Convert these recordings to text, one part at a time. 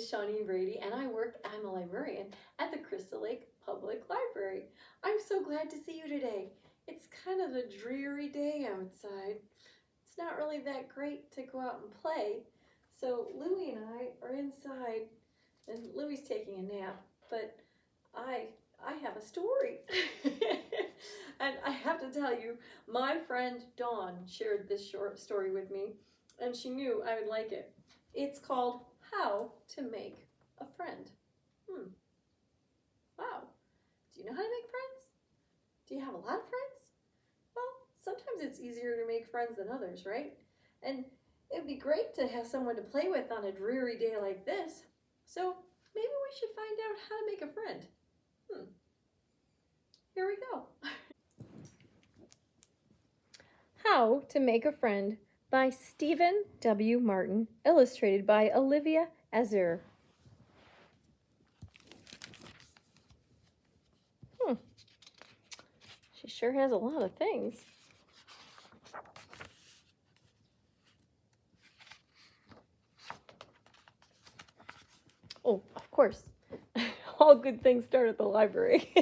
is Seanine Brady, and I'm a librarian at the Crystal Lake Public Library. I'm so glad to see you today. It's kind of a dreary day outside. It's not really that great to go out and play. So Louie and I are inside, and Louie's taking a nap, but I have a story. And I have to tell you, my friend Dawn shared this short story with me, and she knew I would like it. It's called How to Make a Friend. Wow. Do you know how to make friends? Do you have a lot of friends? Well, sometimes it's easier to make friends than others, right? And it'd be great to have someone to play with on a dreary day like this. So maybe we should find out how to make a friend. Here we go. How to Make a Friend by Stephen W. Martin, illustrated by Olivia Azur. She sure has a lot of things. Oh, of course. All good things start at the library.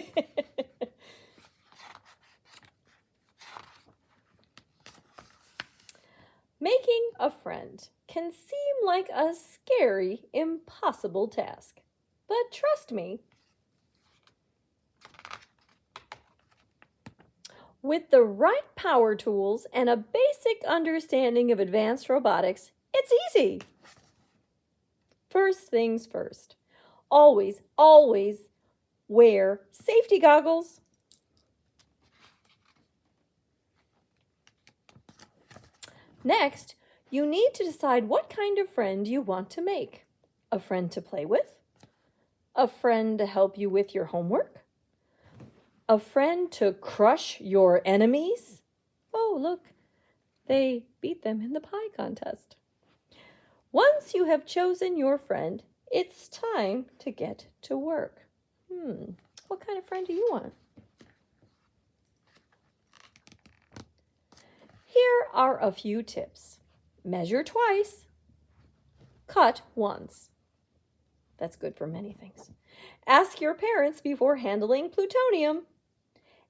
Making a friend can seem like a scary, impossible task. But trust me, with the right power tools and a basic understanding of advanced robotics, it's easy. First things first. Always wear safety goggles. Next, you need to decide what kind of friend you want to make. A friend to play with? A friend to help you with your homework? A friend to crush your enemies? Oh, look, they beat them in the pie contest. Once you have chosen your friend, it's time to get to work. What kind of friend do you want? Here are a few tips. Measure twice. Cut once. That's good for many things. Ask your parents before handling plutonium.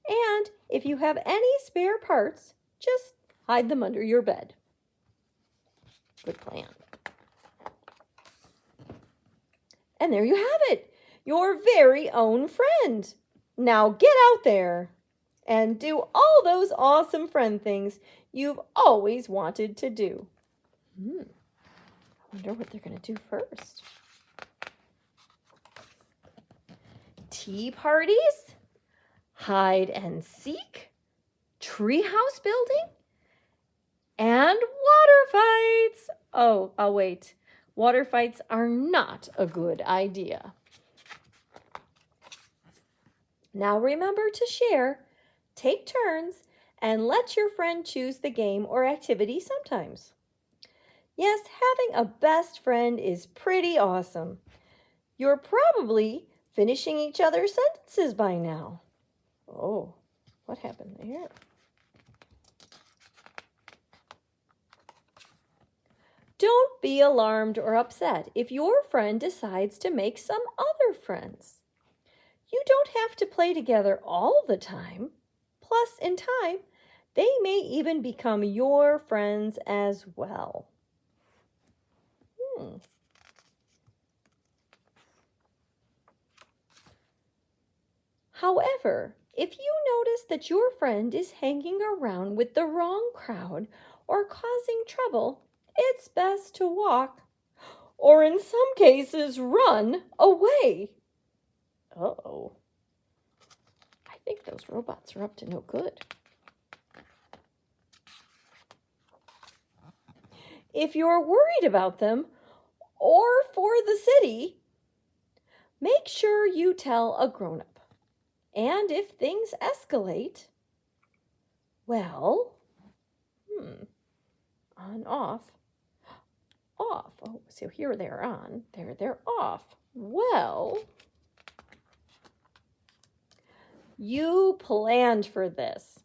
And if you have any spare parts, just hide them under your bed. Good plan. And there you have it, your very own friend. Now get out there and do all those awesome friend things you've always wanted to do. I wonder what they're going to do first. Tea parties, hide and seek, treehouse building, and water fights. Oh, I'll wait. Water fights are not a good idea. Now remember to share, take turns, and let your friend choose the game or activity sometimes. Yes, having a best friend is pretty awesome. You're probably finishing each other's sentences by now. Oh, what happened there? Don't be alarmed or upset if your friend decides to make some other friends. You don't have to play together all the time. Plus, in time, they may even become your friends as well. However, if you notice that your friend is hanging around with the wrong crowd or causing trouble, it's best to walk, or in some cases, run away. Uh-oh. I think those robots are up to no good. If you're worried about them or for the city, make sure you tell a grown-up. And if things escalate, well, on, off. Oh, so here they're on. They're off. Well, you planned for this.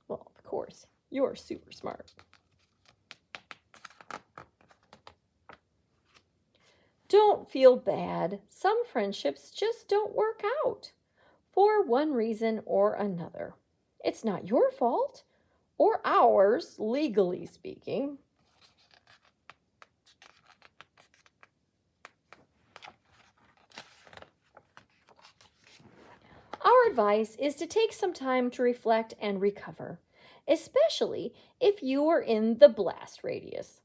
Well, of course, you're super smart. Don't feel bad. Some friendships just don't work out for one reason or another. It's not your fault or ours, legally speaking. Our advice is to take some time to reflect and recover, especially if you are in the blast radius.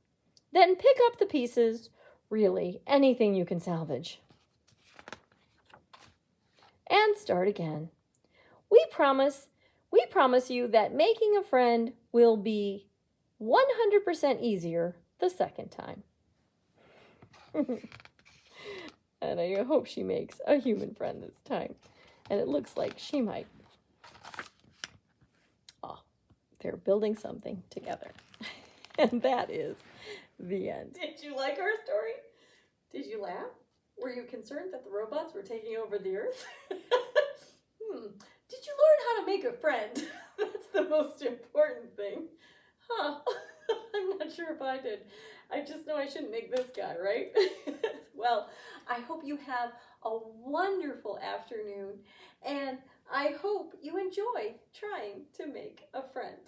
Then pick up the pieces, really, anything you can salvage, and start again. We promise you that making a friend will be 100% easier the second time. And I hope she makes a human friend this time. And it looks like she might. Oh, they're building something together. And that is the end. Did you like our story? Did you laugh? Were you concerned that the robots were taking over the earth? Did you learn how to make a friend? That's the most important thing. Huh. I'm not sure if I did. I just know I shouldn't make this guy, right? Well, I hope you have a wonderful afternoon, and I hope you enjoy trying to make a friend.